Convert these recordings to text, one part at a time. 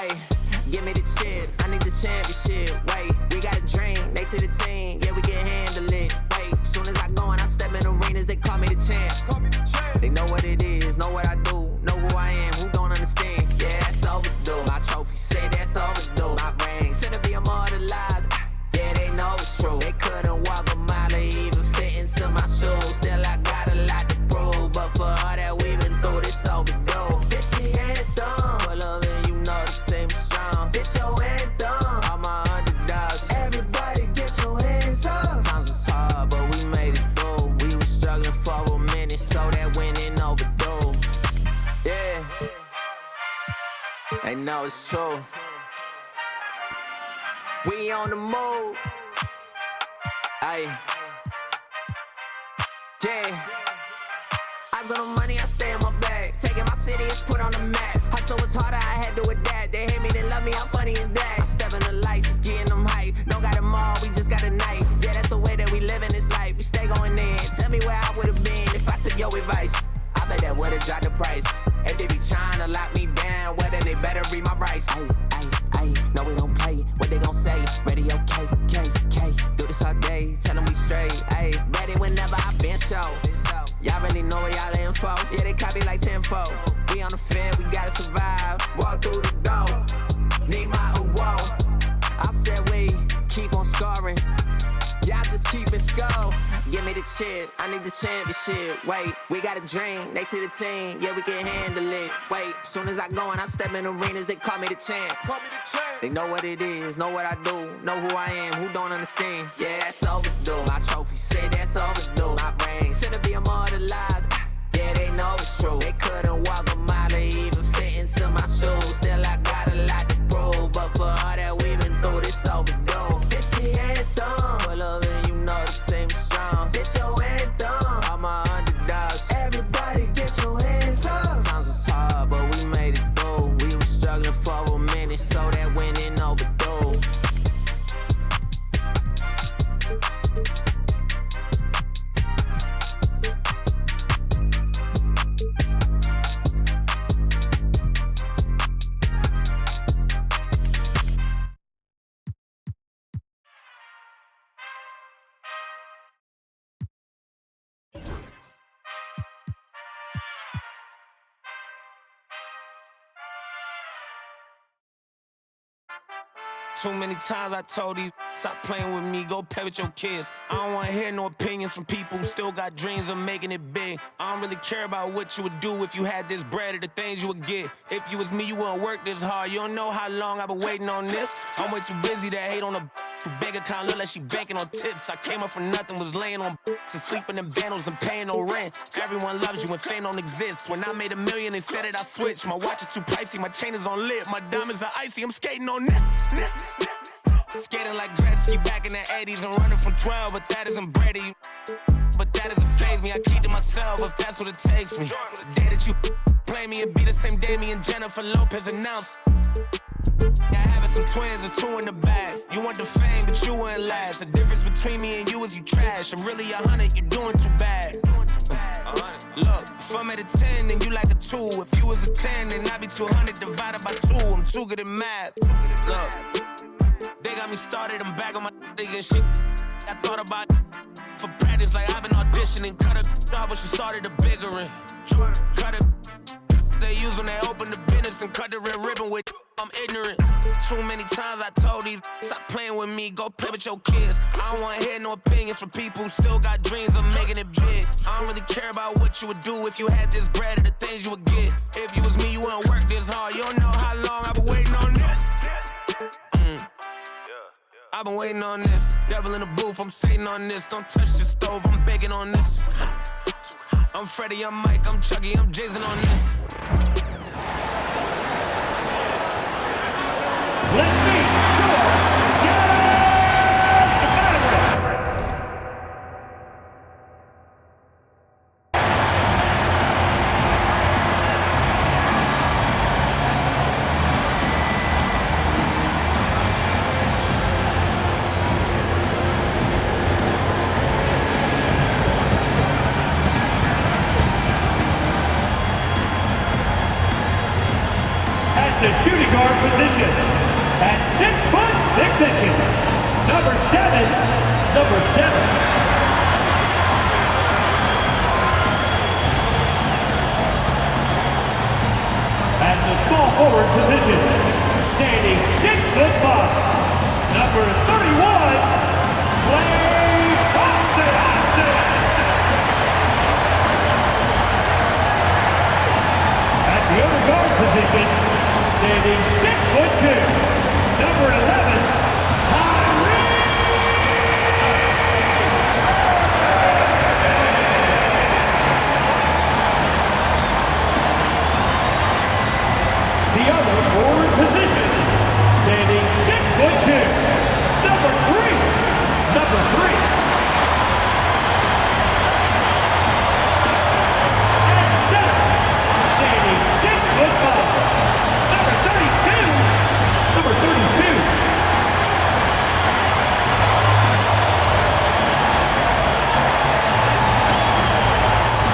Ayy, give me the chip, I need the championship. Wait, we got a dream, next to the team, yeah, we can handle it. Wait, soon as I go and I step in arenas, they call me the champ. They know what it is, know what I do, know who I am, who don't understand. Yeah, that's overdue. My trophy say that's overdue. My ring, should be immortalized. Yeah, they know it's true. They couldn't walk a mile or even fit into my shoes. Still, I got a lot to prove, but for all that we've been through, this overdue. This the anthem. Pull up and you know the team is strong. This your anthem. All my underdogs. Everybody get your hands up. Sometimes it's hard, but we made it through. We were struggling for a minute, so that winning overdue. Yeah, they know it's true. We on the move. Ayy. Yeah. Eyes on the money, I stay in my bag. Taking my city, it's put on the map. Hustle was harder, I had to adapt. They hate me, they love me, I'm funny as that. I step in the lights, it's getting them hype. Don't got them all, we just got a night. Yeah, that's the way that we live in this life. We stay going in. Tell me where I would've been if I took your advice. I bet that would've dropped the price. If they be trying to lock me down, whether they better read my rights. Ayy, no we don't play. What they gon' say? Radio K. Do this all day, tell them we straight. Ayy, ready whenever I been show. Y'all really know where y'all info. Yeah, they copy like tenfold. We on the field, we gotta survive. Walk through the door, need my award. I said we keep on scoring. Y'all just keep it score. Give me the chip, I need the championship. Wait, we got a dream, next to the team, yeah, we can handle it. Wait, soon as I go and I step in arenas, they call me the champ. They know what it is, know what I do, know who I am, who don't understand. Yeah, that's overdue. My trophy say that's overdue. My ring should be immortalized. Yeah, they know it's true. They couldn't walk a mile or even fit into my shoes. Still, I got a lot to prove, but for all that we've been through, this overdue. This the anthem. Pull up and you know the team is strong. This your anthem. All my underdogs. Everybody get your hands up. Sometimes it's hard, but we made it through. We were struggling for a minute, so that winning overdue. Too many times I told these stop playing with me, go play with your kids. I don't wanna hear no opinions from people who still got dreams of making it big. I don't really care about what you would do if you had this bread or the things you would get. If you was me, you wouldn't work this hard. You don't know how long I've been waiting on this. I'm way too busy to hate on a bank account, look like she banking on tips. I came up from nothing, was laying on and sleeping in bundles and paying no rent. Everyone loves you when fame don't exist. When I made $1 million, they said it, I switched. My watch is too pricey, my chain is on lit. My diamonds are icy, I'm skating on this. Skating like Gretzky back in the 80s and running from 12, but that isn't Brady. But that doesn't faze me, I keep to myself if that's what it takes me. The day that you play me, it be the same day me and Jennifer Lopez announced. Yeah, having some twins, there's 2 in the bag. You want the fame, but you wouldn't last. The difference between me and you is you trash. I'm really 100, you're doing too bad. Look, if I'm at a 10, then you like a 2. If you was a 10, then I'd be 200 divided by 2. I'm too good at math. Look, they got me started, I'm back on my and shit. I thought about for practice, like I've been auditioning. Cut it off when she started a bigger one. Cut it. They use when they open the business and cut the red ribbon with. I'm ignorant. Too many times I told these stop playing with me, go play with your kids. I don't wanna hear no opinions from people who still got dreams of making it big. I don't really care about what you would do if you had this bread or the things you would get. If you was me, you wouldn't work this hard. You don't know how long I've been waiting on this. I've been waiting on this. Devil in the booth, I'm sitting on this. Don't touch the stove, I'm baking on this. I'm Freddie, I'm Mike, I'm Chucky, I'm Jason on this. Let's meet the shooting guard position, at 6 foot 6 inches, number 7. At the small forward position, standing 6 foot 5, number 31, Klay Thompson. At the other guard position, standing 6 foot 2, number 11, Kyrie. The other forward position, standing 6 foot 2, number 3. At center, standing 6 foot 5, number 32.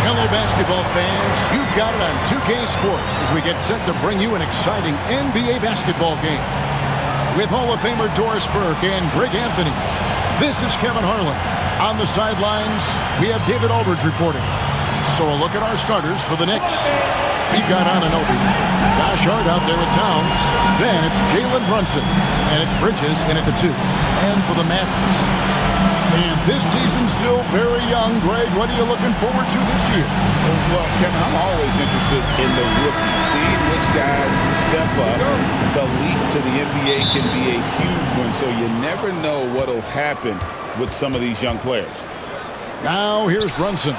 Hello, basketball fans. You've got it on 2K Sports as we get set to bring you an exciting NBA basketball game. With Hall of Famer Doris Burke and Greg Anthony, this is Kevin Harlan. On the sidelines, we have David Aldridge reporting. So a look at our starters for the Knicks. We've got Anunoby, Josh Hart out there at Towns. Then it's Jalen Brunson, and it's Bridges in at the 2. And for the Mavericks, and this season's still very young. Greg, what are you looking forward to this year? Well, Kevin, I'm always interested in the rookies, seeing which guys step up. The leap to the NBA can be a huge one, so you never know what will happen with some of these young players. Now here's Brunson.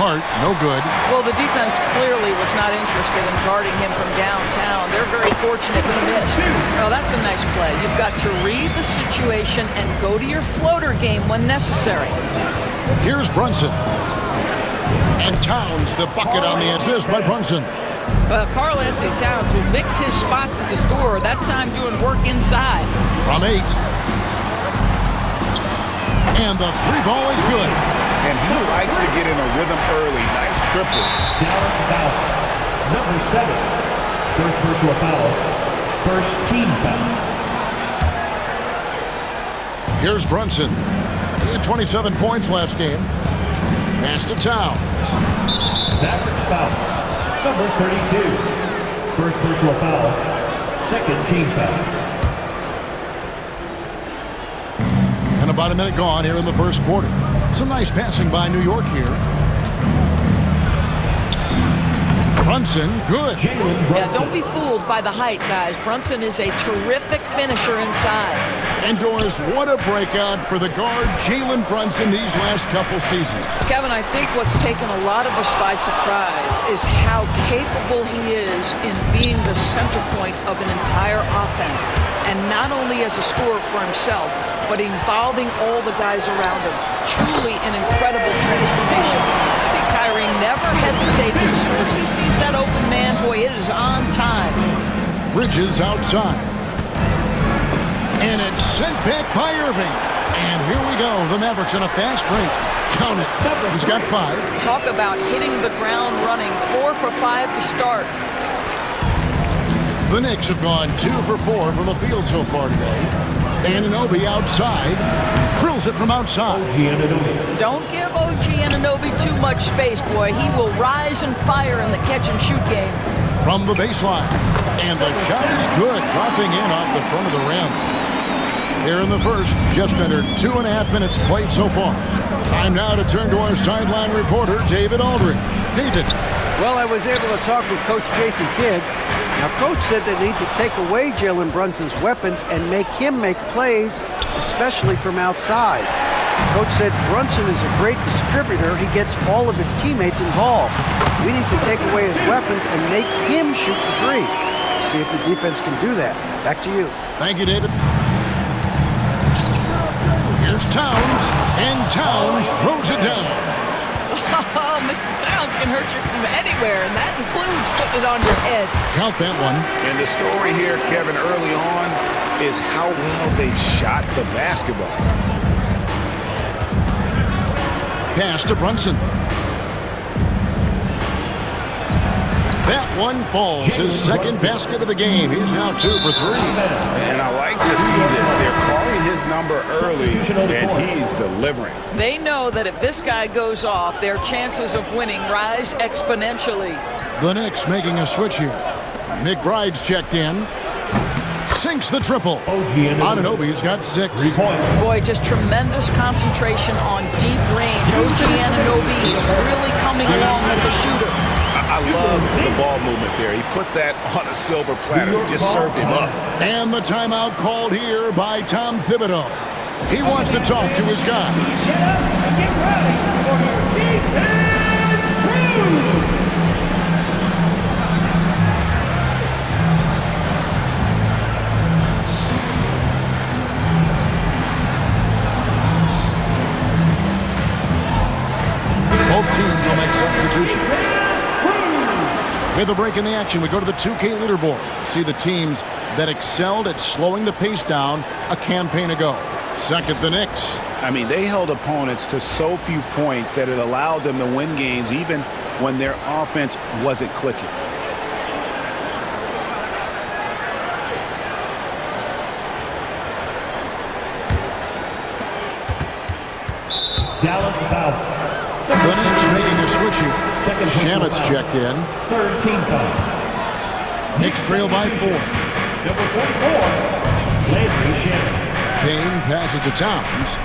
Hart, no good. Well, the defense clearly was not interested in guarding him from downtown. They're very fortunate he missed. Oh, that's a nice play. You've got to read the situation and go to your floater game when necessary. Here's Brunson. And Towns, the bucket on the assist by Brunson. Karl Anthony Towns will mix his spots as a scorer, that time doing work inside. From 8. And the 3 ball is good. And he likes to get in a rhythm early. Nice triple. Dallas foul, number 7. First personal foul, first team foul. Here's Brunson. He had 27 points last game. Pass to Towns. Mavericks foul, number 32. First personal foul, second team foul. And about a minute gone here in the first quarter. Some nice passing by New York here. Brunson, good. Yeah, don't be fooled by the height, guys. Brunson is a terrific finisher inside. And Doris, what a breakout for the guard Jalen Brunson these last couple seasons. Kevin, I think what's taken a lot of us by surprise is how capable he is in being the center point of an entire offense. And not only as a scorer for himself, but involving all the guys around him. Truly an incredible transformation. See, Kyrie never hesitates as soon as he sees that open man. Boy, it is on time. Bridges outside. And it's sent back by Irving. And here we go. The Mavericks on a fast break. Count it. He's got 5. Talk about hitting the ground running. 4 for 5 to start. The Knicks have gone 2 for 4 from the field so far today. Anunoby outside. Drills it from outside. Don't give OG Anunoby too much space, boy. He will rise and fire in the catch-and-shoot game. From the baseline. And the shot is good. Dropping in off the front of the rim. Here in the first, just under 2.5 minutes played so far. Time now to turn to our sideline reporter, David Aldridge. David. Well, I was able to talk with Coach Jason Kidd. Now, Coach said they need to take away Jalen Brunson's weapons and make him make plays, especially from outside. Coach said Brunson is a great distributor. He gets all of his teammates involved. We need to take away his weapons and make him shoot the 3. See if the defense can do that. Back to you. Thank you, David. Here's Towns, and Towns throws it down. Oh, Mr. Towns can hurt you from anywhere, and that includes putting it on your head. Count that one. And the story here, Kevin, early on is how well they shot the basketball. Pass to Brunson. That one falls. His second basket of the game. He's now 2 for 3. And I like to see this. They're calling his number early, and he's delivering. They know that if this guy goes off, their chances of winning rise exponentially. The Knicks making a switch here. McBride's checked in. Sinks the triple. Anunoby's got 6. 3 points. Boy, just tremendous concentration on deep range. OG Anunoby is really coming along as a shooter. I love the ball movement there. He put that on a silver platter. He just served him up. And the timeout called here by Tom Thibodeau. He wants to talk to his guys. Get up and get ready for your defense crew. Both teams will make substitutions. With a break in the action, we go to the 2K leaderboard. See the teams that excelled at slowing the pace down a campaign ago. Second, the Knicks. I mean, they held opponents to so few points that it allowed them to win games even when their offense wasn't clicking. Dallas foul. The Knicks making a switch here. Shamet's checked in. Third team foul. Knicks trail by 4. Number 44, Landry Shamet. Payne passes to Towns.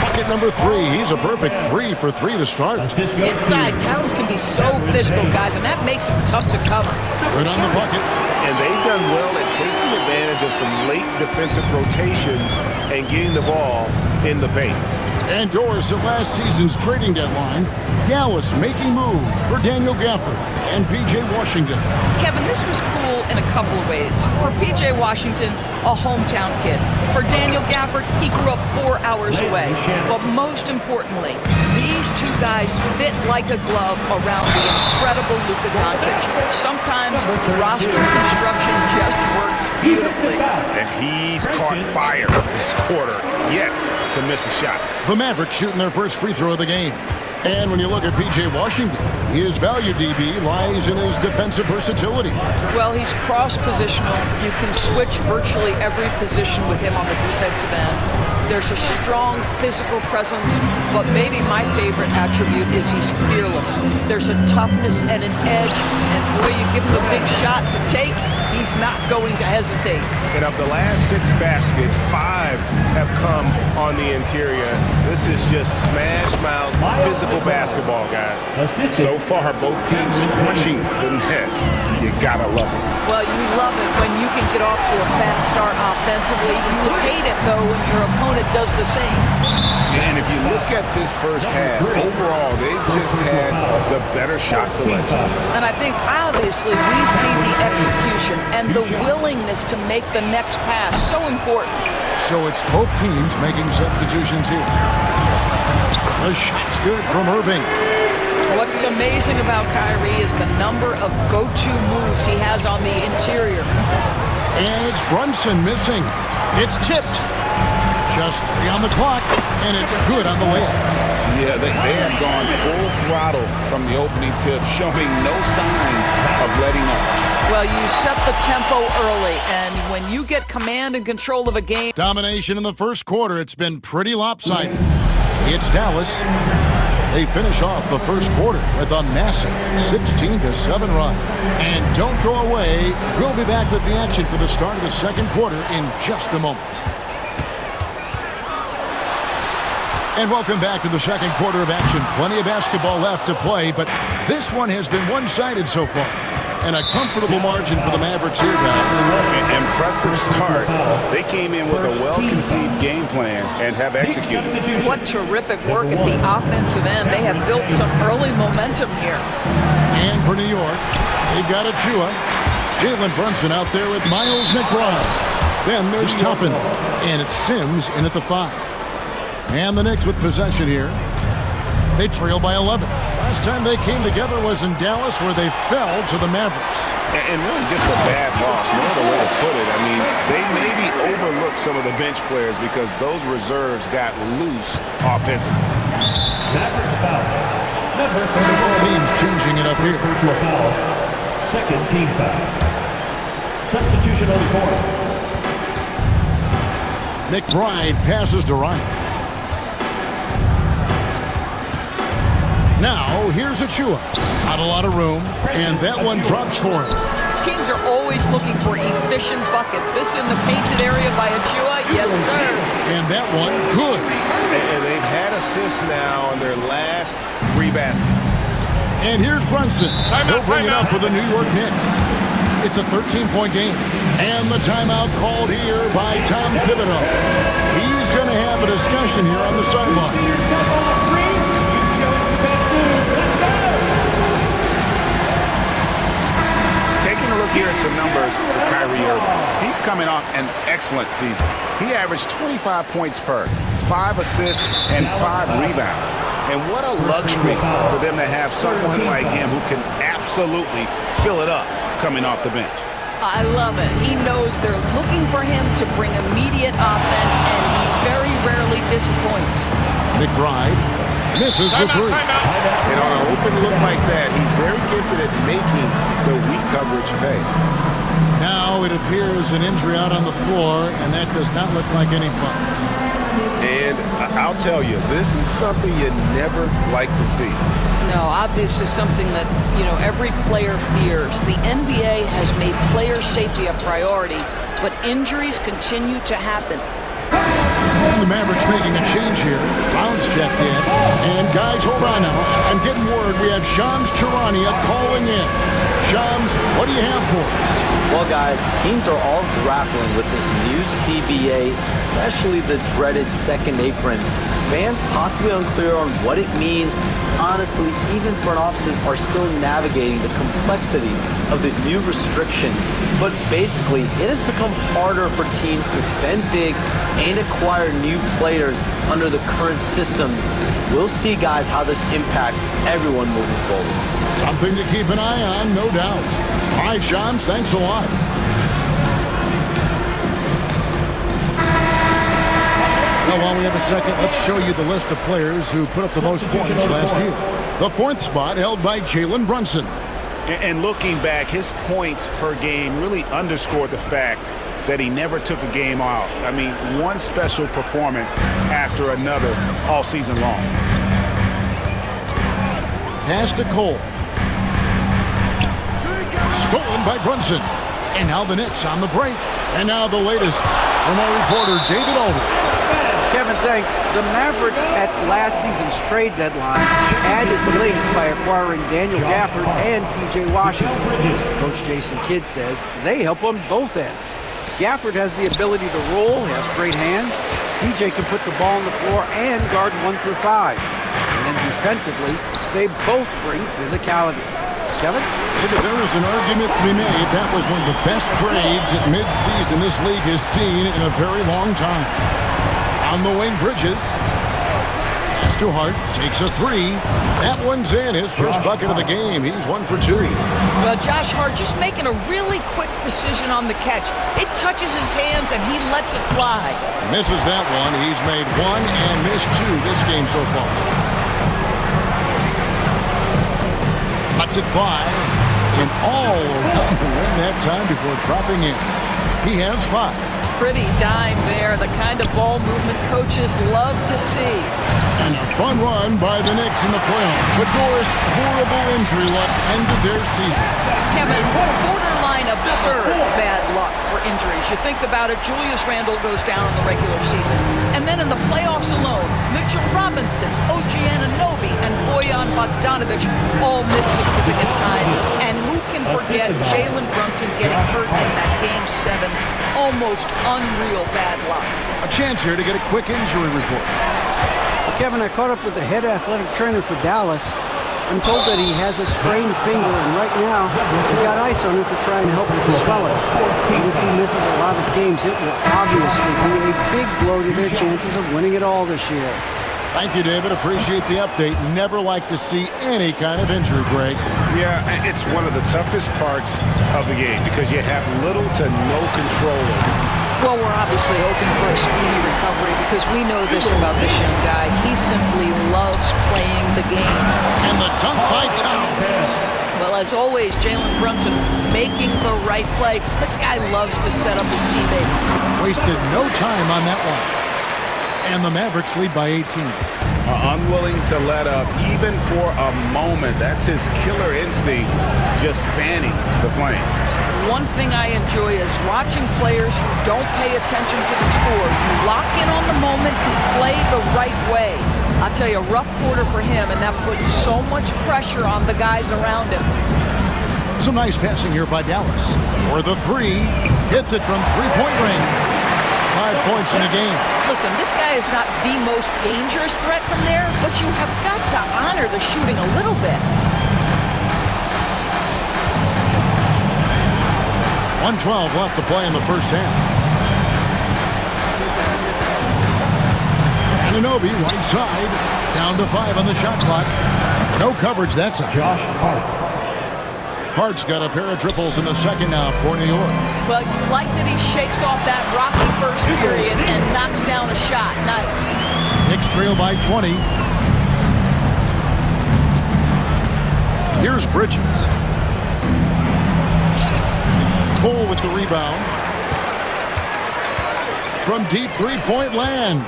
Bucket number 3. He's a perfect 3 for 3 to start. Inside, Towns can be so physical, guys, and that makes him tough to cover. Good on the bucket. And they've done well at taking advantage of some late defensive rotations and getting the ball in the paint. And doors to last season's trading deadline. Dallas making moves for Daniel Gafford and P.J. Washington. Kevin, this was cool in a couple of ways. For P.J. Washington, a hometown kid. For Daniel Gafford, he grew up 4 hours away. But most importantly, these two guys fit like a glove around the incredible Luka Doncic. Sometimes roster construction just works beautifully. And he's caught fire this quarter, yet to miss a shot. The Mavericks shooting their first free throw of the game. And when you look at P.J. Washington, his value, DB, lies in his defensive versatility. Well, he's cross-positional. You can switch virtually every position with him on the defensive end. There's a strong physical presence, but maybe my favorite attribute is he's fearless. There's a toughness and an edge, and boy, you give him a big shot to take, he's not going to hesitate. And of the last 6 baskets, 5 have come on the interior. This is just smash-mouth physical basketball, guys. So far, both teams scorching the Nets. You gotta love it. Well, you love it when you can get off to a fast start offensively. You hate it, though, when your opponent does the same. And if you look at this first half, overall, they've just had the better shot selection. And I think, obviously, we see the execution and the willingness to make the next pass so important. So it's both teams making substitutions here. The shot's good from Irving. What's amazing about Kyrie is the number of go-to moves he has on the interior. And it's Brunson missing. It's tipped. Just 3 on the clock, and it's good on the way. Yeah, they have gone full throttle from the opening tip, showing no signs of letting up. Well, you set the tempo early, and when you get command and control of a game... Domination in the first quarter. It's been pretty lopsided. It's Dallas. They finish off the first quarter with a massive 16-7 run. And don't go away. We'll be back with the action for the start of the second quarter in just a moment. And welcome back to the second quarter of action. Plenty of basketball left to play, but this one has been one-sided so far. And a comfortable margin for the Mavericks here, guys. An impressive start. They came in with a well-conceived game plan and have executed. What terrific work at the offensive end. They have built some early momentum here. And for New York, they've got Achua. Jalen Brunson out there with Miles McBride. Then there's Toppin. And it's Sims in at the 5. And the Knicks with possession here. They trail by 11. Last time they came together was in Dallas, where they fell to the Mavericks. And really just a bad loss, no other way to put it. I mean, they maybe overlooked some of the bench players because those reserves got loose offensively. Mavericks foul. Several teams changing it up here. Personal foul. Second team foul. Substitution on the court. McBride passes to Ryan. Now, here's Achua. Not a lot of room, and that one drops for him. Teams are always looking for efficient buckets. This in the painted area by Achua, yes, sir. And that one, good. And they've had assists now on their last 3 baskets. And here's Brunson. He'll bring it up for the New York Knicks. It's a 13-point game. And the timeout called here by Tom Thibodeau. He's going to have a discussion here on the sideline. Taking a look here at some numbers for Kyrie Irving. He's coming off an excellent season. He averaged 25 points per, 5 assists, and 5 rebounds. And what a luxury for them to have someone like him who can absolutely fill it up coming off the bench. I love it. He knows they're looking for him to bring immediate offense, and he very rarely disappoints. McBride misses the 3. And on an open look like that, he's very gifted at making the weak coverage pay. Now it appears an injury out on the floor, and that does not look like any fun. And I'll tell you, this is something you never like to see. No, obviously something that, every player fears. The NBA has made player safety a priority, but injuries continue to happen. And the Mavericks making a change here. Brown's checked in. And guys, hold on now. I'm getting word we have Shams Charania calling in. Shams, what do you have for us? Well, guys, teams are all grappling with this new CBA, especially the dreaded second apron. Fans possibly unclear on what it means. Honestly, even front offices are still navigating the complexities of the new restrictions. But basically, it has become harder for teams to spend big and acquire new players under the current systems. We'll see, guys, how this impacts everyone moving forward. Something to keep an eye on, no doubt. All right, Shams, thanks a lot. Now, while we have a second, let's show you the list of players who put up the most points last year. The 4th spot held by Jalen Brunson. And looking back, his points per game really underscored the fact that he never took a game off. I mean, one special performance after another all season long. Pass to Cole. Stolen by Brunson. And now the Knicks on the break. And now the latest from our reporter, David Alder. Kevin, thanks. The Mavericks at last season's trade deadline added length by acquiring Daniel Gafford and P.J. Washington. Coach Jason Kidd says they help on both ends. Gafford has the ability to roll, has great hands. P.J. can put the ball on the floor and guard 1 through 5. And then defensively, they both bring physicality. Kevin? There is an argument to be made. That was one of the best trades at midseason this league has seen in a very long time. On the wing, Bridges. Pass to Hart. Takes a 3. That one's in. His first bucket of the game. He's 1 for 2. Well, Josh Hart just making a really quick decision on the catch. It touches his hands and he lets it fly. Misses that one. He's made 1 and missed 2 this game so far. Cuts it 5. And all around the rim that time before dropping in. He has 5. Pretty dime there, the kind of ball movement coaches love to see. And a fun run by the Knicks in the playoffs. But Doris, horrible injury luck ended their season. Kevin, borderline absurd bad luck for injuries. You think about it, Julius Randle goes down in the regular season. And then in the playoffs alone, Mitchell Robinson, OG Anunoby, and Bojan Bogdanovic all miss significant time. And who can forget Jalen Brunson getting hurt in that Game 7? Almost unreal bad luck. A chance here to get a quick injury report. Well, Kevin, I caught up with the head athletic trainer for Dallas. I'm told that he has a sprained finger, and right now, they've got ice on it to try and help with the swelling. And if he misses a lot of games, it will obviously be a big blow to their chances of winning it all this year. Thank you, David. Appreciate the update. Never like to see any kind of injury break. Yeah, it's one of the toughest parts of the game because you have little to no control over it. Well, we're obviously hoping for a speedy recovery because we know this about this young guy. He simply loves playing the game. And the dunk by Towns. Well, as always, Jalen Brunson making the right play. This guy loves to set up his teammates. Wasted no time on that one. And the Mavericks lead by 18. Unwilling to let up even for a moment. That's his killer instinct, just fanning the flame. One thing I enjoy is watching players who don't pay attention to the score. You lock in on the moment, you play the right way. I'll tell you, a rough quarter for him, and that puts so much pressure on the guys around him. Some nice passing here by Dallas. For the three, hits it from three-point range. 5 points in the game. Listen, this guy is not the most dangerous threat from there, but you have got to honor the shooting a little bit. 1:12 left to play in the first half. Anunoby, right side. Down to 5 on the shot clock. No coverage that time. Josh Hart. Hart's got a pair of triples in the second now for New York. Well, you like that he shakes off that rocky first period and knocks down a shot. Nice. Knicks trail by 20. Here's Bridges. Cole with the rebound. From deep three-point land.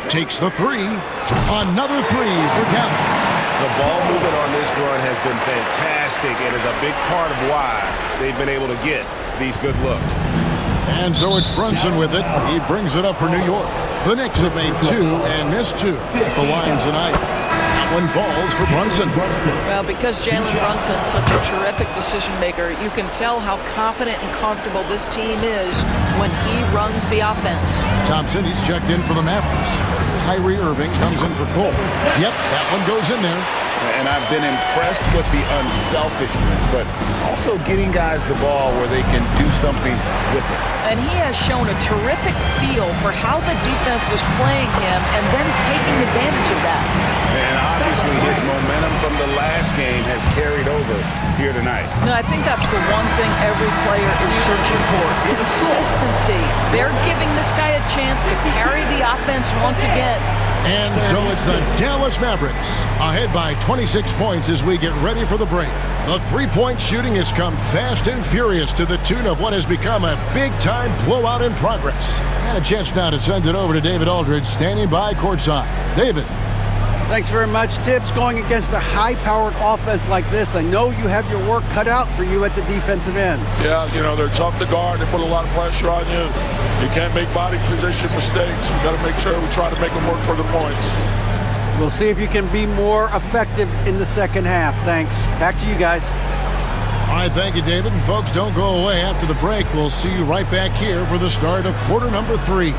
Takes the three. Another three for Dallas. The ball movement on this run has been fantastic and is a big part of why they've been able to get these good looks. And so it's Brunson with it. He brings it up for New York. The Knicks have made 2 and missed 2 at the line tonight. That one falls for Brunson. Well, because Jalen Brunson's such a terrific decision maker, you can tell how confident and comfortable this team is when he runs the offense. Thompson, he's checked in for the Mavericks. Kyrie Irving comes in for Cole. Yep, that one goes in there. And I've been impressed with the unselfishness, but also getting guys the ball where they can do something with it. And he has shown a terrific feel for how the defense is playing him and then taking advantage of that. And obviously his momentum from the last game has carried over here tonight. No, I think that's the one thing every player is searching for. Consistency. They're giving this guy a chance to carry the offense once again. And so it's the Dallas Mavericks ahead by 26 points as we get ready for the break. The three-point shooting has come fast and furious to the tune of what has become a big-time blowout in progress. And a chance now to send it over to David Aldridge standing by courtside. David. Thanks very much, Tibbs. Going against a high-powered offense like this, I know you have your work cut out for you at the defensive end. Yeah, you know, they're tough to guard. They put a lot of pressure on you. You can't make body position mistakes. We got to make sure we try to make them work for the points. We'll see if you can be more effective in the second half. Thanks. Back to you guys. All right, thank you, David. And folks, don't go away. After the break, we'll see you right back here for the start of quarter number 3.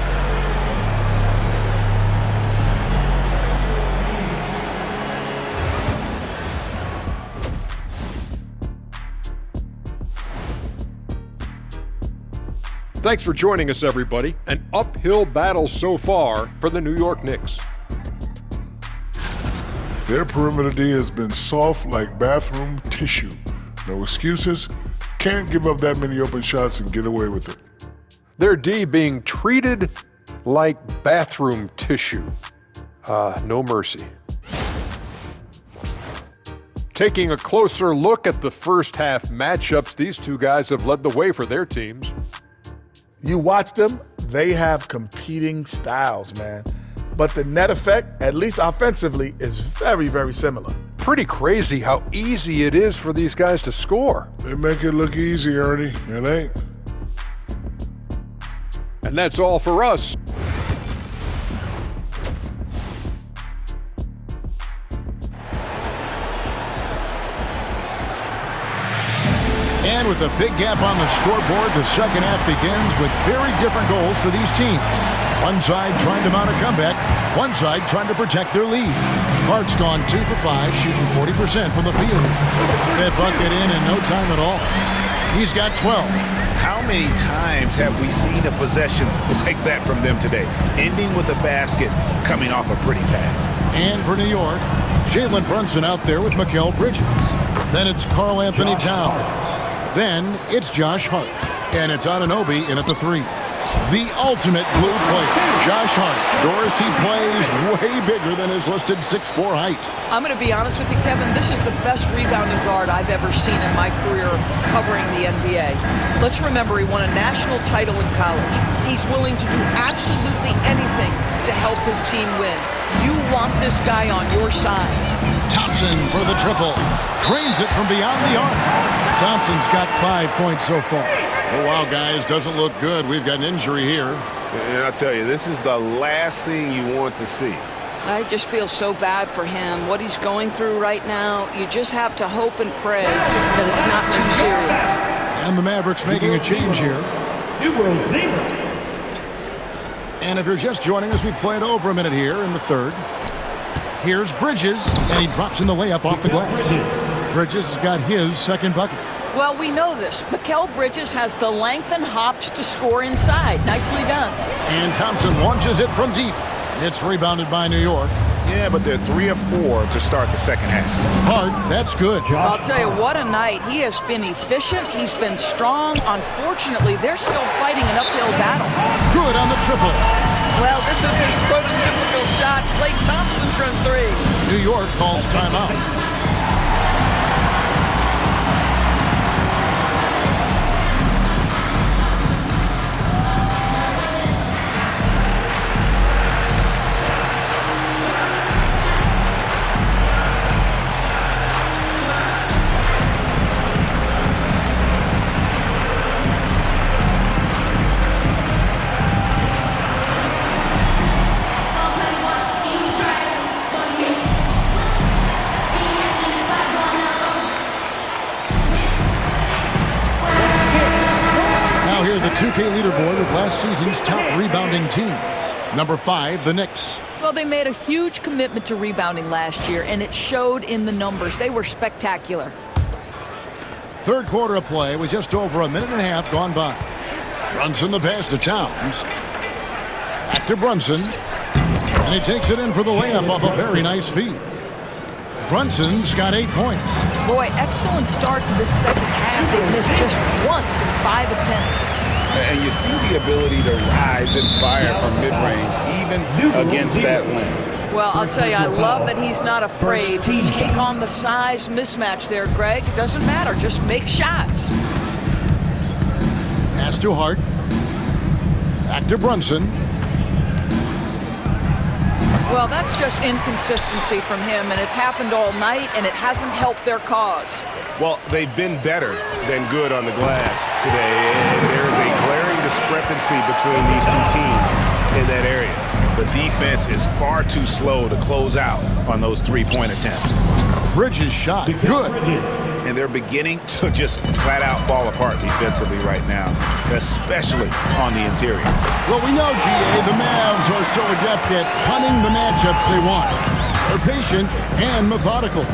Thanks for joining us, everybody. An uphill battle so far for the New York Knicks. Their perimeter D has been soft like bathroom tissue. No excuses. Can't give up that many open shots and get away with it. Their D being treated like bathroom tissue. No mercy. Taking a closer look at the first half matchups, these two guys have led the way for their teams. You watch them, they have competing styles, man. But the net effect, at least offensively, is very, very similar. Pretty crazy how easy it is for these guys to score. They make it look easy, Ernie. It ain't. And that's all for us. And with a big gap on the scoreboard, the second half begins with very different goals for these teams. One side trying to mount a comeback, one side trying to protect their lead. Hart's gone 2 for 5, shooting 40% from the field. That bucket in no time at all. He's got 12. How many times have we seen a possession like that from them today? Ending with a basket, coming off a pretty pass. And for New York, Jalen Brunson out there with Mikal Bridges. Then it's Karl Anthony Towns. Then it's Josh Hart. And it's Anunoby in at the 3. The ultimate blue player, Josh Hart. Doris, he plays way bigger than his listed 6'4" height. I'm going to be honest with you, Kevin. This is the best rebounding guard I've ever seen in my career covering the NBA. Let's remember, he won a national title in college. He's willing to do absolutely anything to help his team win. You want this guy on your side. Thompson for the triple. Drains it from beyond the arc. Thompson's got 5 points so far. Oh, wow, guys, doesn't look good. We've got an injury here. And I'll tell you, this is the last thing you want to see. I just feel so bad for him. What he's going through right now, you just have to hope and pray that it's not too serious. And the Mavericks making a change here. And if you're just joining us, we played over a minute here in the third. Here's Bridges, and he drops in the layup off the glass. Bridges has got his second bucket. Well, we know this. Mikal Bridges has the length and hops to score inside. Nicely done. And Thompson launches it from deep. It's rebounded by New York. Yeah, but they're 3 of 4 to start the second half. Hard, that's good. I'll tell you, what a night. He has been efficient. He's been strong. Unfortunately, they're still fighting an uphill battle. Good on the triple. Well, this is his prototypical shot. Klay Thompson from 3. New York calls timeout. The 2K leaderboard with last season's top rebounding teams. Number 5, the Knicks. Well, they made a huge commitment to rebounding last year, and it showed in the numbers. They were spectacular. Third quarter of play with just over a minute and a half gone by. Brunson the pass to Towns. Back to Brunson. And he takes it in for the layup off a very nice feed. Brunson's got 8 points. Boy, excellent start to the second half. They missed just once in 5 attempts. And you see the ability to rise and fire from mid-range, even against that length. Well, I'll tell you, I love that he's not afraid to take on the size mismatch there, Greg. It doesn't matter. Just make shots. Pass to Hart. Back to Brunson. Well, that's just inconsistency from him, and it's happened all night, and it hasn't helped their cause. Well, they've been better than good on the glass today, and there's a glaring discrepancy between these two teams in that area. The defense is far too slow to close out on those three-point attempts. Bridges shot, good. And they're beginning to just flat out fall apart defensively right now, especially on the interior. Well, we know, GA, the Mavs are so adept at hunting the matchups they want. They're patient and methodical.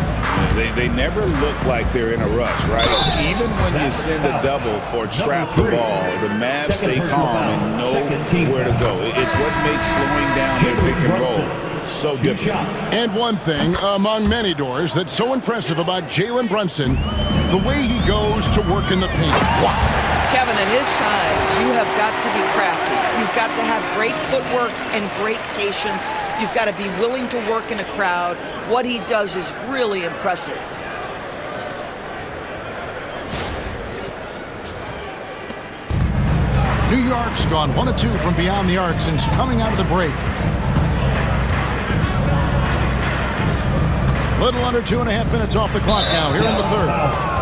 They never look like they're in a rush, right? Even when you send a double or trap the ball, the Mavs stay calm and know where to go. It's what makes slowing down their pick and roll so difficult. And one thing among many, Doors, that's so impressive about Jalen Brunson, the way he goes to work in the paint. Wow. Kevin, at his size, you have got to be crafty. You've got to have great footwork and great patience. You've got to be willing to work in a crowd. What he does is really impressive. New York's gone 1 of 2 from beyond the arc since coming out of the break. Little under 2.5 minutes off the clock now here in the third.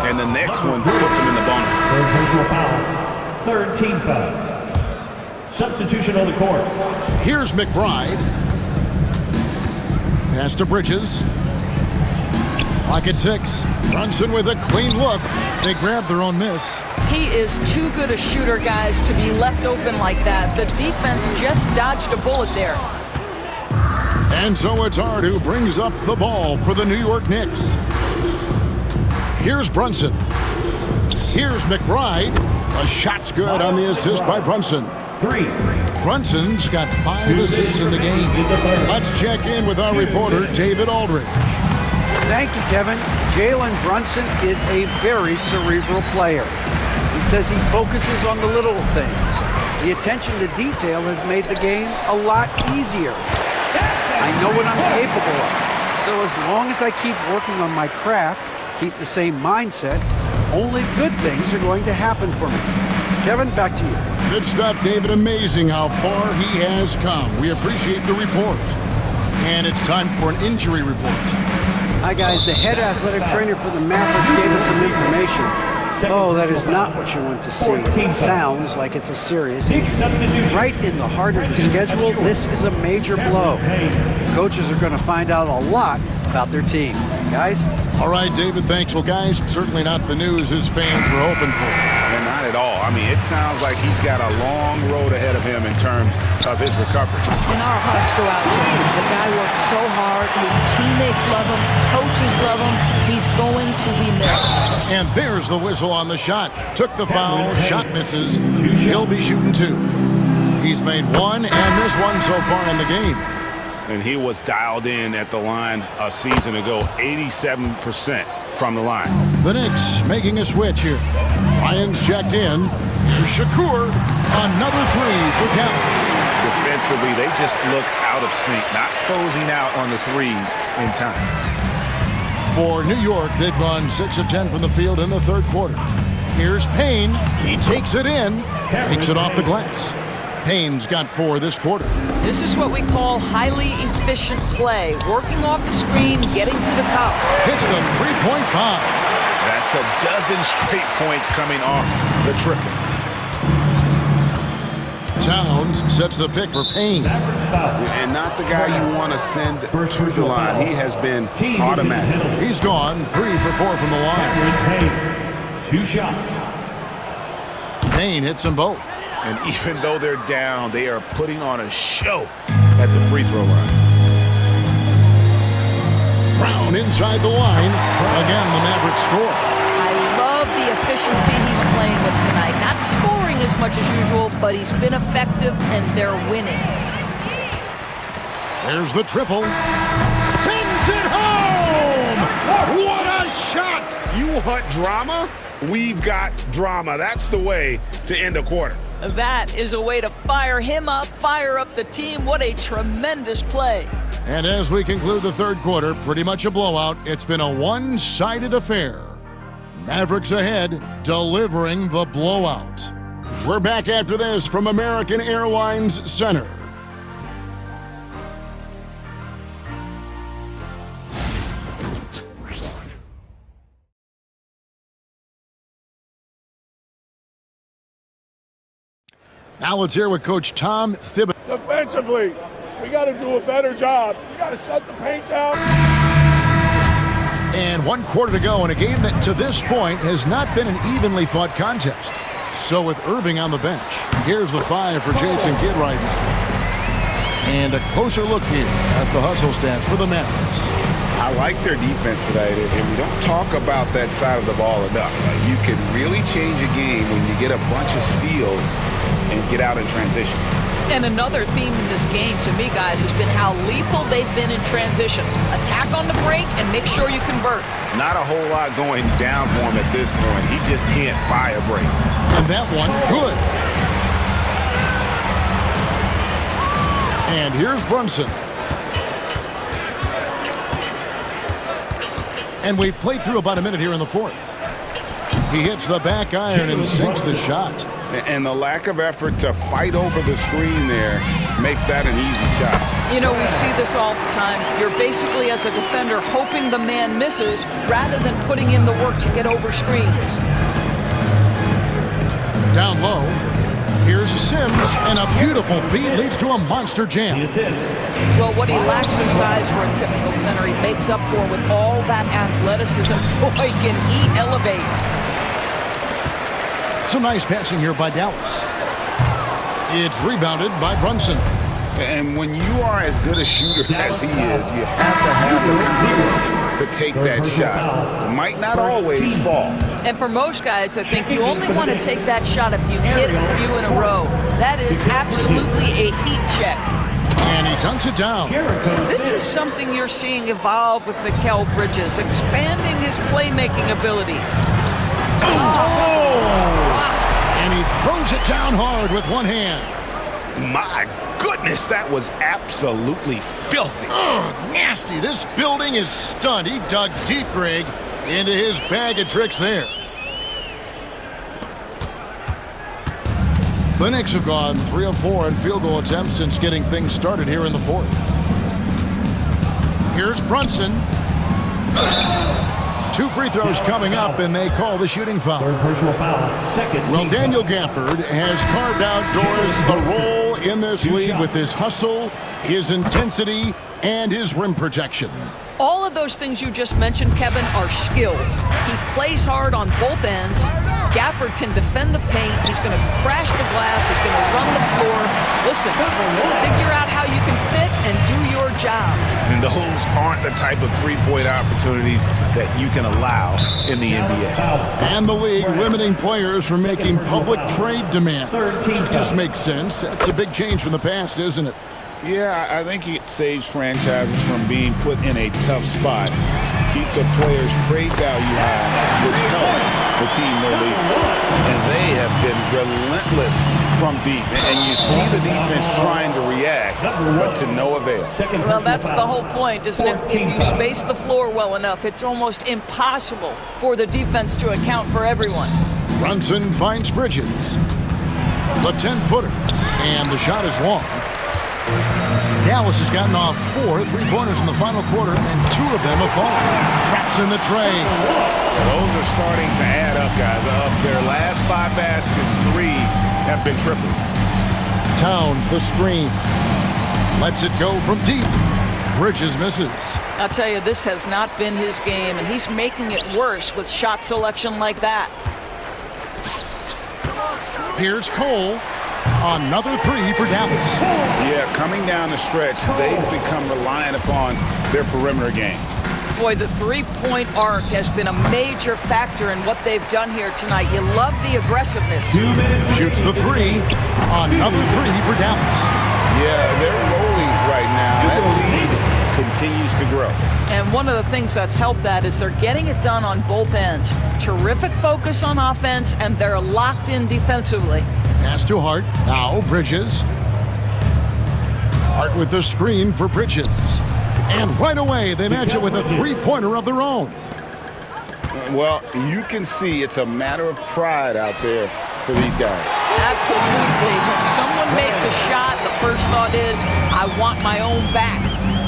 And the next one puts him in the bonus. Third personal foul. Third team foul. Substitution on the court. Here's McBride. Pass to Bridges. Clock at 6. Brunson with a clean look. They grab their own miss. He is too good a shooter, guys, to be left open like that. The defense just dodged a bullet there. And so it's Hart who brings up the ball for the New York Knicks. Here's Brunson. Here's McBride. A shot's good on the assist by Brunson. 3. Brunson's got 5 assists in the game. Let's check in with our reporter, David Aldridge. Thank you, Kevin. Jalen Brunson is a very cerebral player. He says he focuses on the little things. The attention to detail has made the game a lot easier. I know what I'm capable of. So as long as I keep working on my craft, keep the same mindset, only good things are going to happen for me. Kevin, back to you. Good stuff, David. Amazing how far he has come. We appreciate the report. And it's time for an injury report. Hi, guys. The head athletic trainer for the Mavericks gave us some information. Oh, that is not what you want to see. It sounds like it's a serious injury. Right in the heart of the schedule, this is a major blow. Coaches are going to find out a lot about their team. Guys? All right, David, thanks. Well, guys, certainly not the news his fans were hoping for. And not at all. I mean, it sounds like he's got a long road ahead of him in terms of his recovery. And our hearts go out to him. The guy works so hard. His teammates love him. Coaches love him. He's going to be missed. And there's the whistle on the shot. Took the foul. Shot misses. He'll be shooting 2. He's made 1 and missed 1 so far in the game. And he was dialed in at the line a season ago, 87% from the line. The Knicks making a switch here. Lyons checked in. Here's Shakur. Another 3 for Dallas. Defensively, they just look out of sync, not closing out on the threes in time. For New York, they've gone 6 of 10 from the field in the third quarter. Here's Payne. He takes it in. Takes it off the glass. Payne's got 4 this quarter. This is what we call highly efficient play. Working off the screen, getting to the cup. Hits the three-point bomb. That's a dozen straight points coming off the triple. Towns sets the pick for Payne. And not the guy you want to send to the line. He has been automatic. He's gone 3 for 4 from the line. 2 shots. Payne hits them both. And even though they're down, they are putting on a show at the free throw line. Brown inside the line. Again, the Mavericks score. I love the efficiency he's playing with tonight. Not scoring as much as usual, but he's been effective, and they're winning. There's the triple. Sends it home! What a shot! You want drama? We've got drama. That's the way to end a quarter. That is a way to fire him up, fire up the team. What a tremendous play. And as we conclude the third quarter, pretty much a blowout. It's been a one-sided affair. Mavericks ahead, delivering the blowout. We're back after this from American Airlines Center. Now let's hear what Coach Tom Thibodeau. Defensively, we got to do a better job. We got to shut the paint down. And 1 quarter to go in a game that to this point has not been an evenly fought contest. So with Irving on the bench, here's the 5 for Jason Kidd right now. And a closer look here at the hustle stats for the Mavericks. I like their defense today, and we don't talk about that side of the ball enough. You can really change a game when you get a bunch of steals and get out in transition. And another theme in this game, to me, guys, has been how lethal they've been in transition. Attack on the break and make sure you convert. Not a whole lot going down for him at this point. He just can't buy a break. And that one, good. And here's Brunson. And we've played through about a minute here in the fourth. He hits the back iron and sinks the shot. And the lack of effort to fight over the screen there makes that an easy shot. You know, we see this all the time. You're basically, as a defender, hoping the man misses rather than putting in the work to get over screens. Down low, here's Sims, and a beautiful feed leads to a monster jam. Well, what he lacks in size for a typical center, he makes up for with all that athleticism. Boy, can he elevate. Some nice passing here by Dallas. It's rebounded by Brunson. And when you are as good a shooter as he is, you have to have the confidence to take that shot. It might not always fall. And for most guys, I think you only want to take that shot if you hit a few in a row. That is absolutely a heat check. And he dunks it down. This is something you're seeing evolve with Mikal Bridges, expanding his playmaking abilities. Oh! throws it down hard with one hand. My goodness, that was absolutely filthy. Oh, nasty. This building is stunned. He dug deep, Greg, into his bag of tricks there. The Knicks have gone 3 of 4 in field goal attempts since getting things started here in the fourth. Here's Brunson. 2 free throws coming up, and they call the shooting foul. Third personal foul. Second. Well, Daniel Gafford has carved out Doris a role in this league with his hustle, his intensity, and his rim protection. All of those things you just mentioned, Kevin, are skills. He plays hard on both ends. Gafford can defend the paint. He's going to crash the glass. He's going to run the floor. Listen, figure out how you can fit and do your job. And those aren't the type of three-point opportunities that you can allow in the NBA. And the league limiting players from making public trade demands. This makes sense. That's a big change from the past, isn't it? Yeah, I think it saves franchises from being put in a tough spot. Keeps a player's trade value high, which helps the team more lethal. And they have been relentless from deep. And you see the defense trying to react, but to no avail. Well, that's the whole point, isn't it? If you space the floor well enough, it's almost impossible for the defense to account for everyone. Brunson finds Bridges. The 10-footer. And the shot is long. Dallas has gotten off 4 3-pointers in the final quarter, and 2 of them have fallen. Traps in the tray. Those are starting to add up, guys. Of their last 5 baskets, 3 have been triples. Towns the screen. Lets it go from deep. Bridges misses. I'll tell you, this has not been his game, and he's making it worse with shot selection like that. Here's Cole. Another 3 for Dallas. Yeah, coming down the stretch, they've become reliant upon their perimeter game. Boy, the three-point arc has been a major factor in what they've done here tonight. You love the aggressiveness. Shoots the 3. Another 3 for Dallas. Yeah, they're rolling right now. That lead continues to grow. And one of the things that's helped that is they're getting it done on both ends. Terrific focus on offense, and they're locked in defensively. Pass to Hart. Now Bridges. Hart with the screen for Bridges. And right away, they match it with a 3-pointer of their own. Well, you can see it's a matter of pride out there for these guys. Absolutely. When someone makes a shot, the first thought is, I want my own back.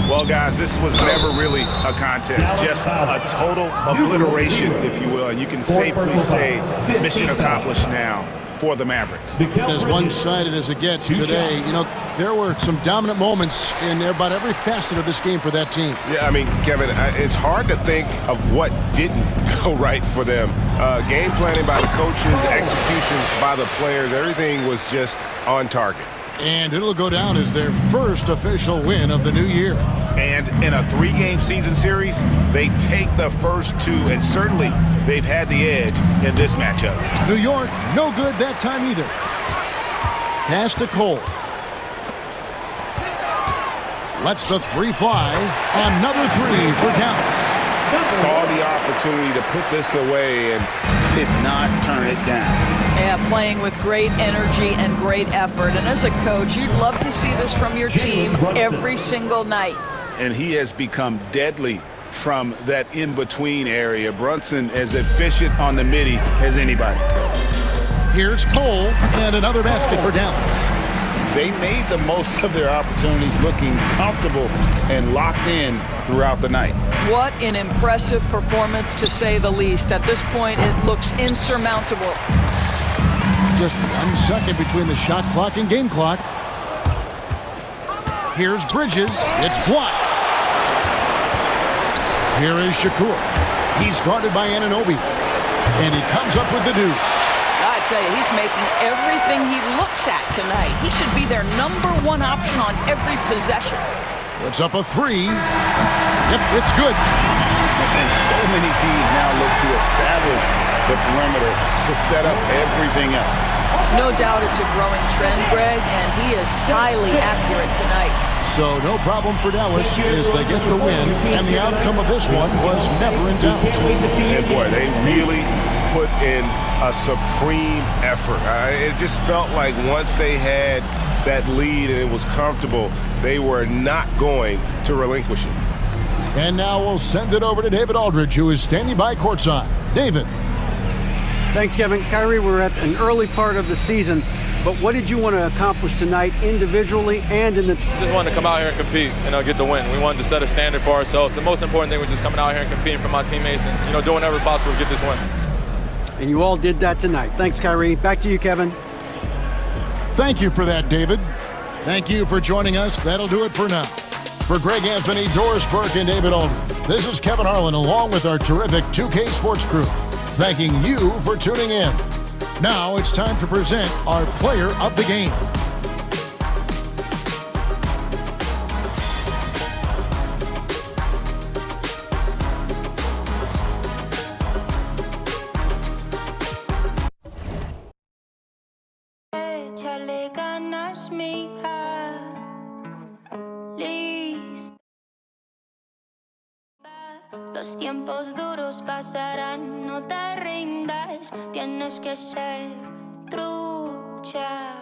Well, guys, this was never really a contest, just a total obliteration, if you will. And you can safely say mission accomplished now for the Mavericks. As one-sided as it gets today, you know, there were some dominant moments in about every facet of this game for that team. Yeah, I mean, Kevin, it's hard to think of what didn't go right for them. Game planning by the coaches, execution by the players, everything was just on target. And it'll go down as their first official win of the new year. And in a 3-game season series, they take the first 2, and certainly they've had the edge in this matchup. New York, no good that time either. Pass to Cole. Lets the 3 fly. Another 3 for Dallas. Saw the opportunity to put this away and did not turn it down. Yeah, playing with great energy and great effort. And as a coach, you'd love to see this from your team every single night. And he has become deadly from that in-between area. Brunson as efficient on the midi as anybody. Here's Cole, and another basket for Dallas. They made the most of their opportunities, looking comfortable and locked in throughout the night. What an impressive performance, to say the least. At this point, it looks insurmountable. Just 1 second between the shot clock and game clock. Here's Bridges. It's blocked. Here is Shakur. He's guarded by Anunoby. And he comes up with the deuce. I tell you, he's making everything he looks at tonight. He should be their #1 option on every possession. Puts up a 3. Yep, it's good. And so many teams now look to establish the perimeter to set up everything else. No doubt it's a growing trend, Greg, and he is highly accurate tonight. So no problem for Dallas as they get the win, and the outcome of this one was never in doubt. And boy, they really put in a supreme effort. It just felt like once they had that lead and it was comfortable, they were not going to relinquish it. And now we'll send it over to David Aldridge, who is standing by courtside. David. Thanks, Kevin. Kyrie, we're at an early part of the season, but what did you want to accomplish tonight individually and in the team? Just wanted to come out here and compete and get the win. We wanted to set a standard for ourselves. The most important thing was just coming out here and competing for my teammates and doing whatever possible to get this win. And you all did that tonight. Thanks, Kyrie. Back to you, Kevin. Thank you for that, David. Thank you for joining us. That'll do it for now. For Greg Anthony, Doris Burke, and David Aldridge, this is Kevin Harlan along with our terrific 2K Sports crew, thanking you for tuning in. Now it's time to present our player of the game. Échale ganas, mija. Los tiempos duros pasarán, no te rindas, tienes que ser trucha.